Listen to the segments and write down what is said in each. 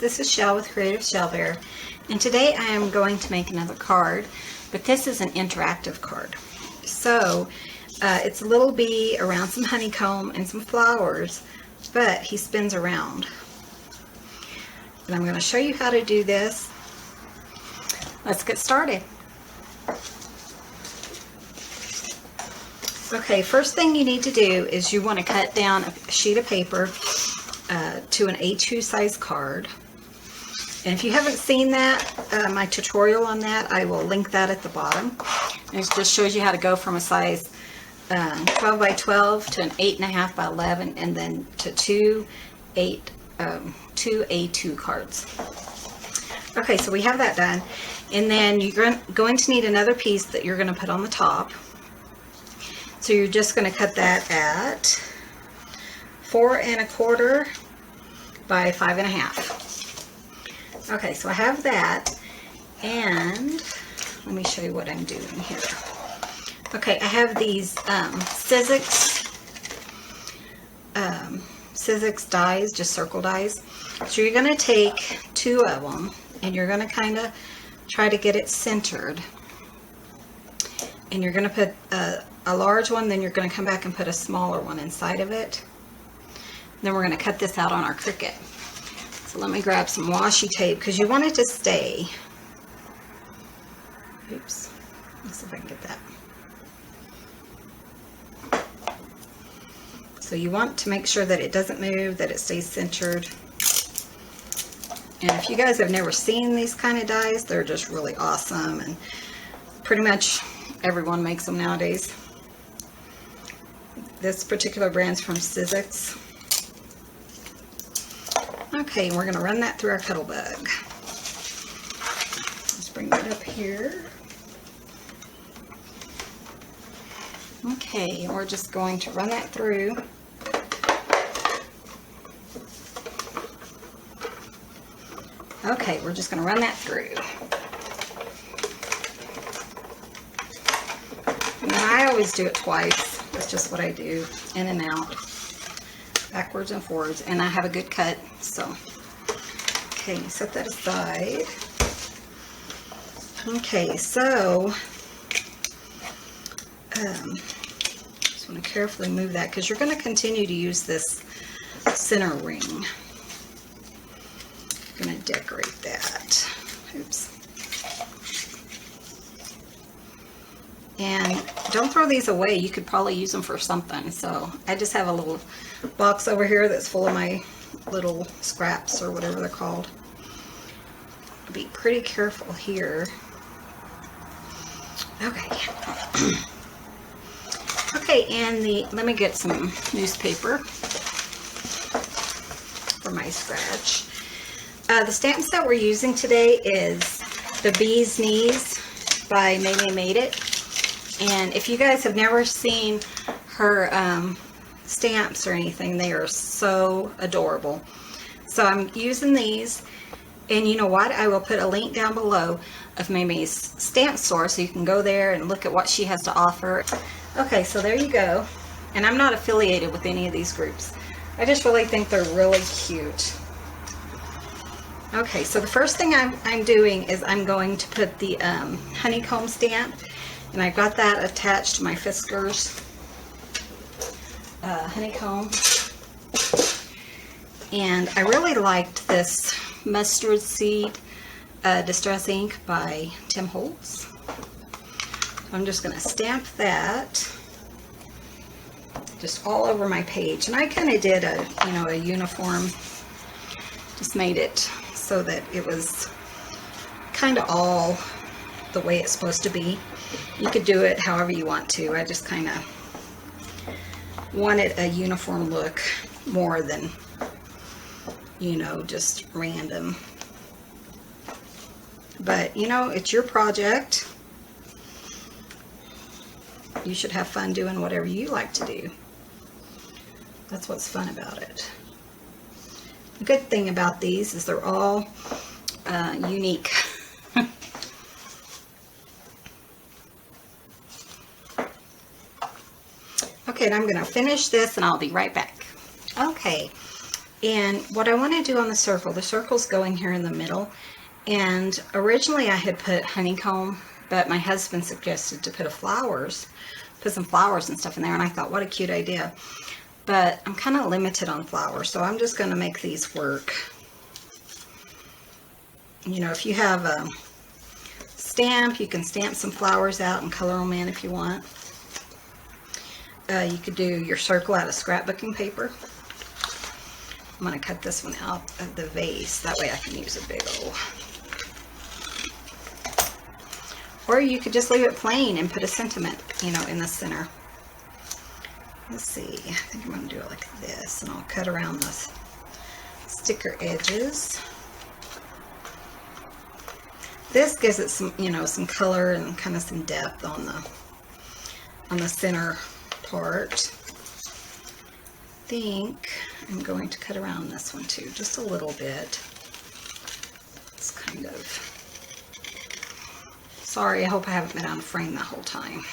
this is Shell with Creative Shell Bear, and today I am going to make another card, but this is an interactive card. So it's a little bee around some honeycomb and some flowers, but he spins around. And I'm going to show you how to do this. Let's get started. Okay, first thing you need to do is you want to cut down a sheet of paper to an A2 size card. And if you haven't seen that, my tutorial on that, I will link that at the bottom. And it just shows you how to go from a size 12 by 12 to an 8.5 by 11 and then to two A2 cards. Okay, so we have that done. And then you're going to need another piece that you're going to put on the top. So you're just going to cut that at 4 1/4 by 5 1/2. Okay, so I have that, and let me show you what I'm doing here. Okay, I have these Sizzix dies, just circle dies. So you're going to take 2 of them, and you're going to kind of try to get it centered. And you're going to put a large one, then you're going to come back and put a smaller one inside of it. Then we're going to cut this out on our Cricut. So let me grab some washi tape because you want it to stay. Oops. Let's see if I can get that. So you want to make sure that it doesn't move, that it stays centered. And if you guys have never seen these kind of dies, they're just really awesome, and pretty much everyone makes them nowadays. This particular brand's from Sizzix. Okay, we're going to run that through our Cuttlebug. Let's bring that up here. Okay, we're just going to run that through. Okay, we're just going to run that through. And I always do it twice. That's just what I do, in and out, backwards and forwards, and I have a good cut. So, okay, set that aside. Okay, so just want to carefully move that because you're going to continue to use this center ring. I'm going to decorate that. Oops. And don't throw these away. You could probably use them for something. So I just have a little box over here that's full of my little scraps or whatever they're called. Be pretty careful here. Okay. Okay, and let me get some newspaper for my scratch. The stamps that we're using today is the Bee's Knees by Maymay Made It. And if you guys have never seen her stamps or anything, they are so adorable. So I'm using these, and you know what? I will put a link down below of Maymay's stamp store so you can go there and look at what she has to offer. Okay, so there you go. And I'm not affiliated with any of these groups. I just really think they're really cute. Okay, so the first thing I'm doing is I'm going to put the honeycomb stamp. And I've got that attached to my Fiskars honeycomb. And I really liked this Mustard Seed Distress Ink by Tim Holtz. I'm just going to stamp that just all over my page. And I kind of did a uniform, just made it so that it was kind of all the way it's supposed to be. You could do it however you want to. I just kind of wanted a uniform look more than, just random. But, it's your project. You should have fun doing whatever you like to do. That's what's fun about it. The good thing about these is they're all unique. Okay, and I'm going to finish this and I'll be right back. Okay, And what I want to do on the circle's going here in the middle. And originally I had put honeycomb, but my husband suggested to put some flowers and stuff in there, and I thought, what a cute idea. But I'm kind of limited on flowers, so I'm just going to make these work. You know, if you have a stamp, you can stamp some flowers out and color them in if you want. You could do your circle out of scrapbooking paper. I'm going to cut this one out of the vase, that way I can use a big old. Or you could just leave it plain and put a sentiment, you know, in the center. Let's see, I think I'm going to do it like this, and I'll cut around the sticker edges. This gives it some, you know, some color and kind of some depth on the center part. I think I'm going to cut around this one too, just a little bit. It's kind of, sorry, I hope I haven't been out of frame the whole time.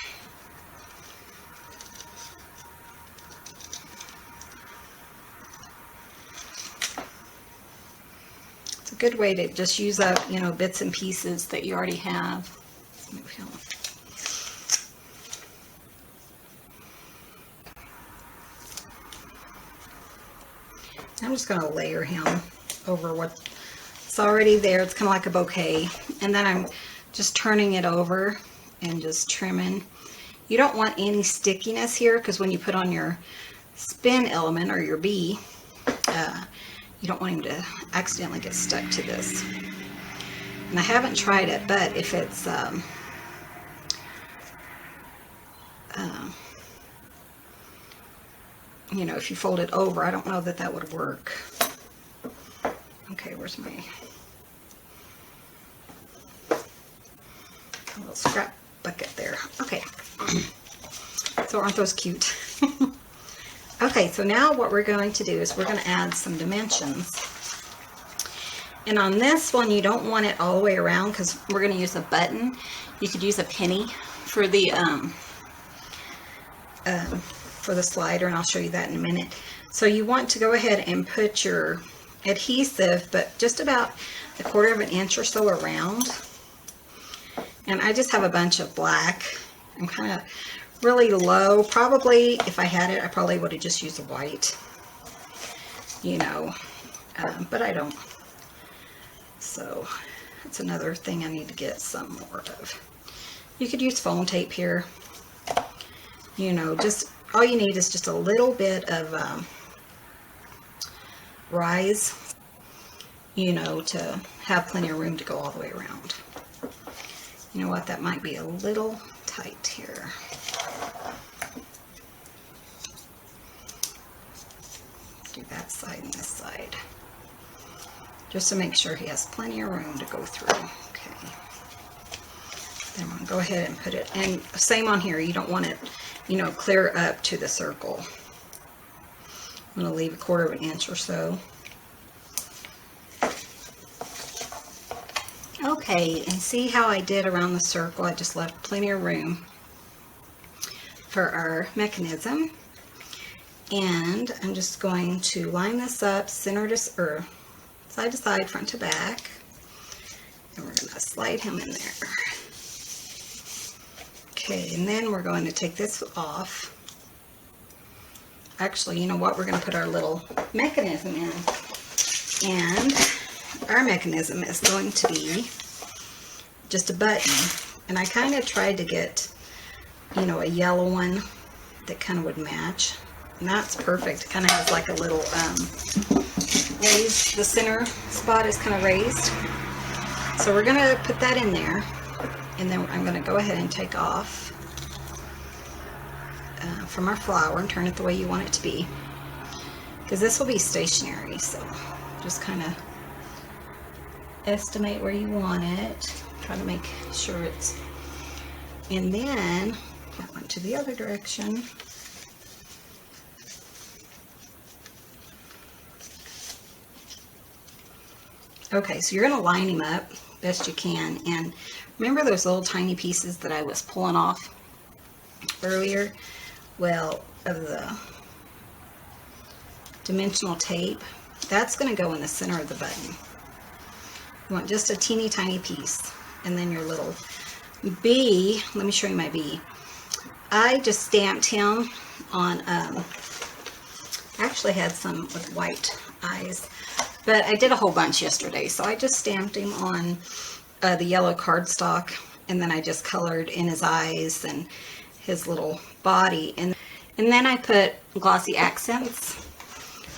It's a good way to just use up, you know, bits and pieces that you already have. I'm just going to layer him over what's already there. It's kind of like a bouquet. And then I'm just turning it over and just trimming. You don't want any stickiness here, because when you put on your spin element or your bee, you don't want him to accidentally get stuck to this. And I haven't tried it, but if it's you know, if you fold it over, I don't know that that would work. Okay, where's my little scrap bucket there? Okay. So aren't those cute? Okay, so now what we're going to do is we're going to add some dimensions. And on this one, you don't want it all the way around, because we're going to use a button. You could use a penny for the slider, and I'll show you that in a minute. So you want to go ahead and put your adhesive, but just about 1/4 of an inch or so around. And I just have a bunch of black. I'm kind of really low. Probably, if I had it, I probably would have just used a white, you know, but I don't. So that's another thing I need to get some more of. You could use foam tape here. You know, just all you need is just a little bit of rise, you know, to have plenty of room to go all the way around. You know what, that might be a little tight here. Do that side and this side, just to make sure he has plenty of room to go through. Okay. Then I'm going to go ahead and put it, and same on here, you don't want it, you know, clear up to the circle. I'm going to leave 1/4 of an inch or so. Okay, and see how I did around the circle? I just left plenty of room for our mechanism. And I'm just going to line this up center to, or side to side, front to back. And we're going to slide him in there. Okay, and then we're going to take this off. Actually, you know what? We're going to put our little mechanism in. And our mechanism is going to be just a button. And I kind of tried to get, you know, a yellow one that kind of would match. And that's perfect. It kind of has like a little raised, the center spot is kind of raised. So we're going to put that in there. And then I'm going to go ahead and take off from our flower and turn it the way you want it to be. Because this will be stationary, so just kind of estimate where you want it. Try to make sure it's... And then that went to the other direction. Okay, so you're going to line him up best you can. And remember those little tiny pieces that I was pulling off earlier? Well, of the dimensional tape, That's going to go in the center of the button. You want just a teeny tiny piece. And then your little bee, let me show you my bee. I just stamped him on, I actually had some with white eyes, but I did a whole bunch yesterday, so I just stamped him on the yellow cardstock, and then I just colored in his eyes and his little body, and then I put glossy accents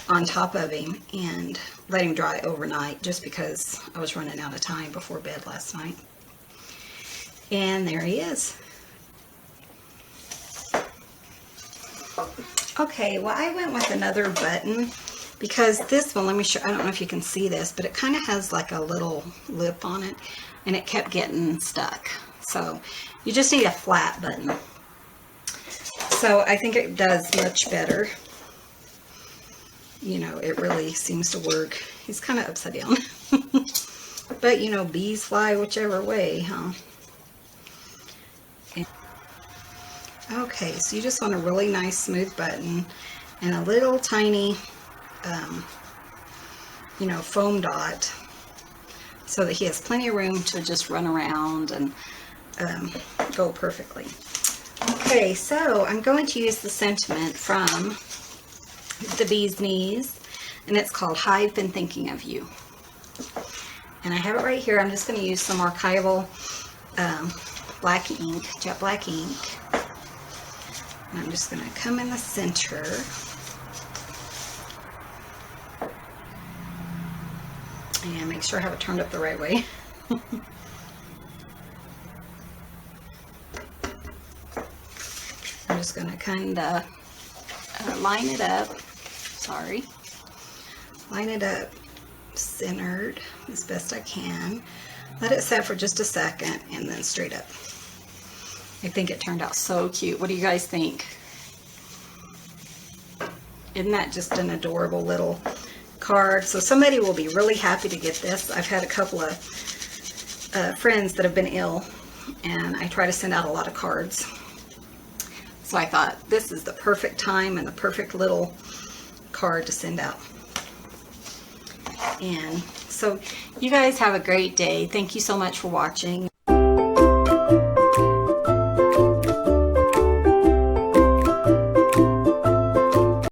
on top of him and let him dry overnight, just because I was running out of time before bed last night. And there he is. Okay, well, I went with another button because this one, let me show, I don't know if you can see this, but it kind of has like a little lip on it, and it kept getting stuck. So you just need a flat button. So I think it does much better. You know, it really seems to work. He's kind of upside down. But, you know, bees fly whichever way, huh? Okay, so you just want a really nice smooth button and a little tiny, you know, foam dot so that he has plenty of room to just run around and go perfectly. Okay, so I'm going to use the sentiment from the Bee's Knees, and it's called I've Been Thinking of You. And I have it right here. I'm just going to use some archival black ink, jet black ink. And I'm just going to come in the center. And make sure I have it turned up the right way. I'm just going to kind of line it up. Sorry. Line it up centered as best I can. Let it set for just a second and then straight up. I think it turned out so cute. What do you guys think? Isn't that just an adorable little card? So somebody will be really happy to get this. I've had a couple of friends that have been ill, and I try to send out a lot of cards. So I thought this is the perfect time and the perfect little card to send out. And so you guys have a great day. Thank you so much for watching.